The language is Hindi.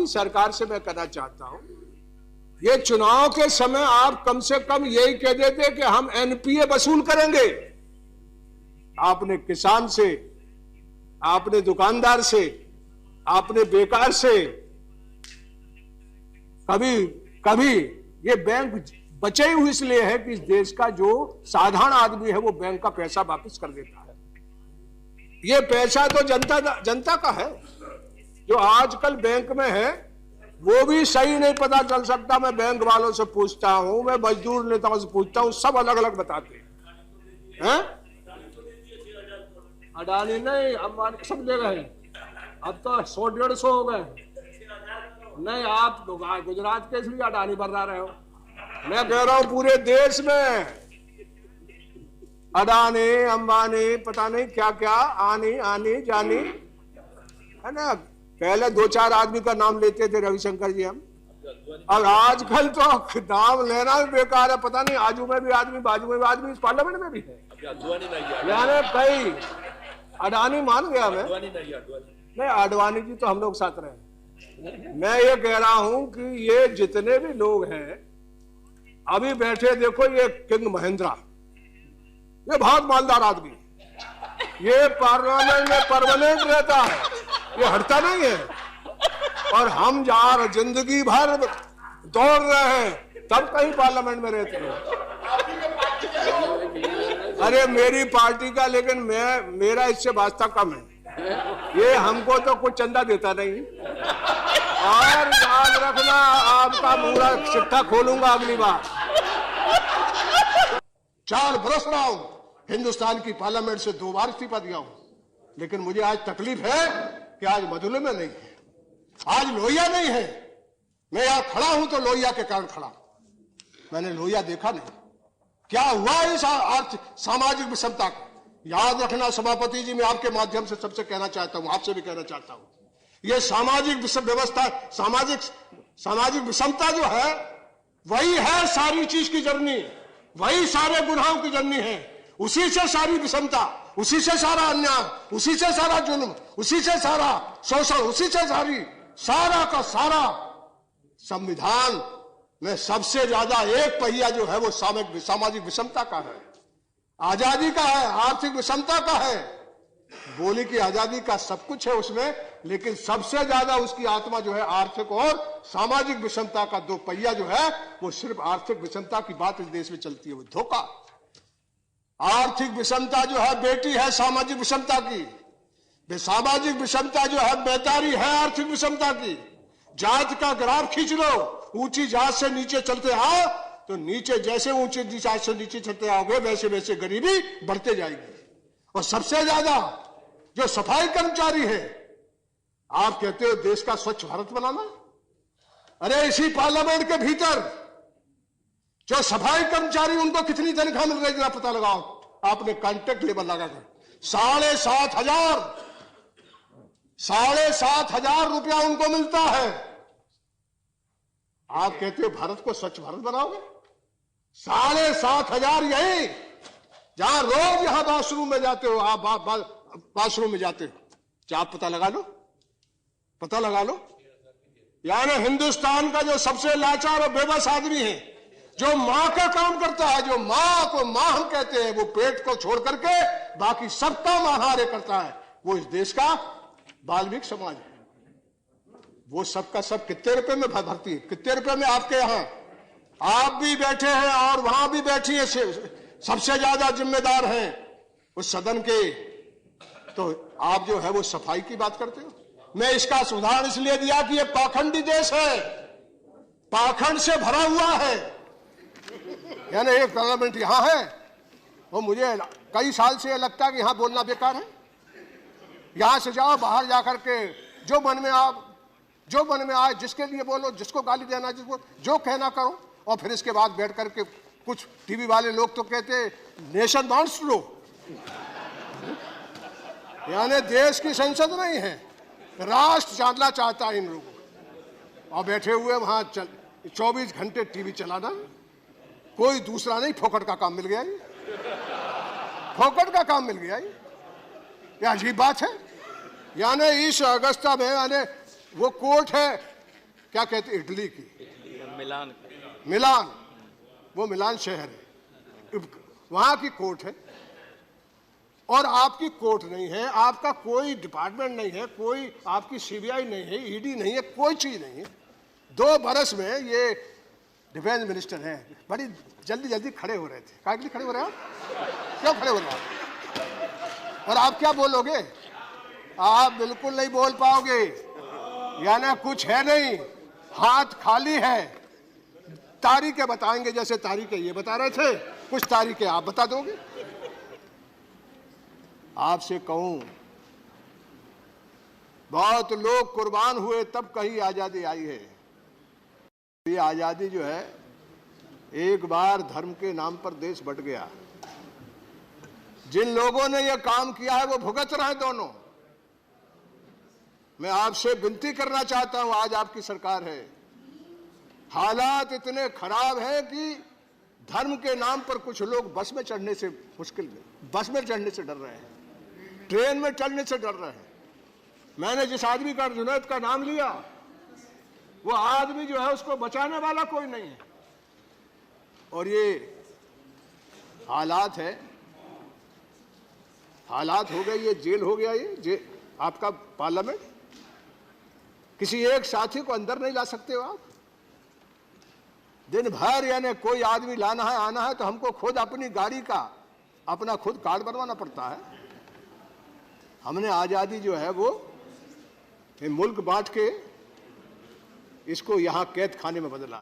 आपकी सरकार से मैं कहना चाहता हूं, ये चुनाव के समय आप कम से कम यही कह देते कि हम एनपीए वसूल करेंगे। आपने किसान से, आपने दुकानदार से, आपने बेकार से, कभी ये बैंक बचे ही इसलिए है कि इस देश का जो साधारण आदमी है वो बैंक का पैसा वापस कर देता है। ये पैसा तो जनता का है। जो आजकल बैंक में है वो भी सही नहीं पता चल सकता। मैं बैंक वालों से पूछता हूं, मैं मजदूर नेताओं से पूछता हूं, सब अलग अलग बताते हैं। अडानी नहीं, अंबानी सब ले गए। अब तो 100-150 हो गए। नहीं, आप गुजरात के इसलिए अडानी बना रहे हो। मैं कह रहा हूं पूरे देश में अडानी अंबानी पता नहीं क्या क्या आनी जानी है ना। पहले 2-4 आदमी का नाम लेते थे रविशंकर जी हम, और आजकल तो नाम लेना भी बेकार है। पता नहीं आजू में भी आदमी, बाजू में भी आदमी, इस पार्लियामेंट में भी है। यानी कई अडानी मान गया मैं। नहीं, आडवाणी जी तो हम लोग साथ रहे। मैं ये कह रहा हूं कि ये जितने भी लोग हैं अभी बैठे, देखो ये किंग महिंद्रा, ये बहुत मालदार आदमी, ये पार्लियामेंट में परमानेंट रहता है, ये हटता नहीं है। और हम जहां जिंदगी भर दौड़ रहे हैं तब कहीं पार्लियामेंट में रहते हैं। अरे मेरी पार्टी का, लेकिन मेरा इससे वास्ता कम है। ये हमको तो कुछ चंदा देता नहीं। और याद रखना, आपका पूरा चिट्ठा खोलूंगा अगली बार। 4 बरस रहा हूं, हिंदुस्तान की पार्लियामेंट से 2 बार इस्तीफा दिया हूं, लेकिन मुझे आज तकलीफ है कि आज मधुले में नहीं है, आज लोहिया नहीं है। मैं यहां खड़ा हूं तो लोहिया के कारण खड़ा, मैंने लोहिया देखा नहीं। क्या हुआ इस सामाजिक विषमता को? याद रखना सभापति जी, मैं आपके माध्यम से सबसे कहना चाहता हूं, आपसे भी कहना चाहता हूं, यह सामाजिक व्यवस्था, सामाजिक विषमता जो है वही है सारी चीज की जननी, वही सारे गुनाहों की जननी है। उसी से सारी विषमता, उसी से सारा अन्याय, उसी से सारा जुल्म, उसी से सारा शोषण, उसी से सारा का सारा संविधान में सबसे ज्यादा एक पहिया जो है वो सामाजिक विषमता का है, आजादी का है, आर्थिक विषमता का है। बोली की आजादी का सब कुछ है उसमें, लेकिन सबसे ज्यादा उसकी आत्मा जो है आर्थिक और सामाजिक विषमता का 2 पहिया जो है वो सिर्फ आर्थिक विषमता की बात इस देश में चलती है, वो धोखा। आर्थिक विषमता जो है बेटी है सामाजिक विषमता की, सामाजिक विषमता जो है बेतारी है आर्थिक विषमता की। जात का ग्राफ खींच लो, ऊंची जात से नीचे चलते आओ तो नीचे जैसे ऊंची जात से नीचे चलते आओगे वैसे वैसे गरीबी बढ़ते जाएगी। और सबसे ज्यादा जो सफाई कर्मचारी है, आप कहते हो देश का स्वच्छ भारत बनाना, अरे इसी पार्लियामेंट के भीतर जो सफाई कर्मचारी, उनको कितनी तनख्वाह मिल रही है जरा पता लगाओ, आपने कॉन्ट्रैक्ट लेबर लगाकर 7,500 रुपया उनको मिलता है। आप कहते हो भारत को स्वच्छ भारत बनाओगे? 7,500 यही जहां रोज यहां वॉशरूम में जाते हो, आप वॉशरूम में जाते हो, क्या आप पता लगा लो। यानी हिंदुस्तान का जो सबसे लाचार और बेबस आदमी है, जो मां का काम करता है, जो मां को मां हम कहते हैं, वो पेट को छोड़ करके बाकी सबका आहार करता है, वो इस देश का बाल्मीकि समाज है। वो सबका सब कितने रुपए में भर्ती है, कितने रुपए में आपके यहां आप भी बैठे हैं और वहां भी बैठी है, सबसे ज्यादा जिम्मेदार हैं उस सदन के, तो आप जो है वो सफाई की बात करते हो। मैं इसका उदाहरण इसलिए दिया कि ये पाखंडी देश है, पाखंड से भरा हुआ है। यानी एक पार्लियामेंट यहां है और मुझे कई साल से लगता है कि यहां बोलना बेकार है। यहां से जाओ, बाहर जाकर के जो मन में आए जिसके लिए बोलो, जिसको गाली देना, जिसको जो कहना करो, और फिर इसके बाद बैठ करके कुछ टीवी वाले लोग तो कहते नेशन वांट्स लो, यानी देश की संसद नहीं है, राष्ट्र जानना चाहता है इन लोगों को। और बैठे हुए वहां 24 घंटे टीवी चलाना, कोई दूसरा नहीं, फोकट का काम मिल गया, फोकट का काम मिल गया। ये अजीब बात है। यानी इस अगस्ता में, यानी वो कोर्ट है क्या कहते, इटली की, मिलान। मिलान, वो मिलान शहर है, वहां की कोर्ट है। और आपकी कोर्ट नहीं है, आपका कोई डिपार्टमेंट नहीं है, कोई आपकी सीबीआई नहीं है, ईडी नहीं है, कोई चीज नहीं है। 2 बरस में ये डिफेंस मिनिस्टर हैं, बड़ी जल्दी जल्दी खड़े हो रहे थे। क्या के लिए खड़े हो रहे हैं आप? क्यों खड़े हो रहे हैं? और आप क्या बोलोगे? आप बिल्कुल नहीं बोल पाओगे, यानी कुछ है नहीं, हाथ खाली है। तारीखें बताएंगे, जैसे तारीखें ये बता रहे थे, कुछ तारीखें आप बता दोगे। आपसे कहूं, बहुत लोग कुर्बान हुए तब कहीं आजादी आई है। ये आजादी जो है, एक बार धर्म के नाम पर देश बंट गया। जिन लोगों ने यह काम किया है वो भुगत रहे दोनों। मैं आपसे विनती करना चाहता हूं, आज आपकी सरकार है, हालात इतने खराब हैं कि धर्म के नाम पर कुछ लोग बस में चढ़ने से बस में चढ़ने से डर रहे हैं, ट्रेन में चढ़ने से डर रहे हैं। मैंने जिस आदमी का, जुनैद का नाम लिया, वो आदमी जो है उसको बचाने वाला कोई नहीं है। और ये हालात है, हालात हो गए, ये जेल हो गया, ये आपका पार्लियामेंट। किसी एक साथी को अंदर नहीं ला सकते हो आप। दिन भर यानी कोई आदमी लाना है, आना है, तो हमको खुद अपनी गाड़ी का अपना खुद कार्ड बनवाना पड़ता है। हमने आजादी जो है वो मुल्क बांट के इसको यहां कैद खाने में बदला।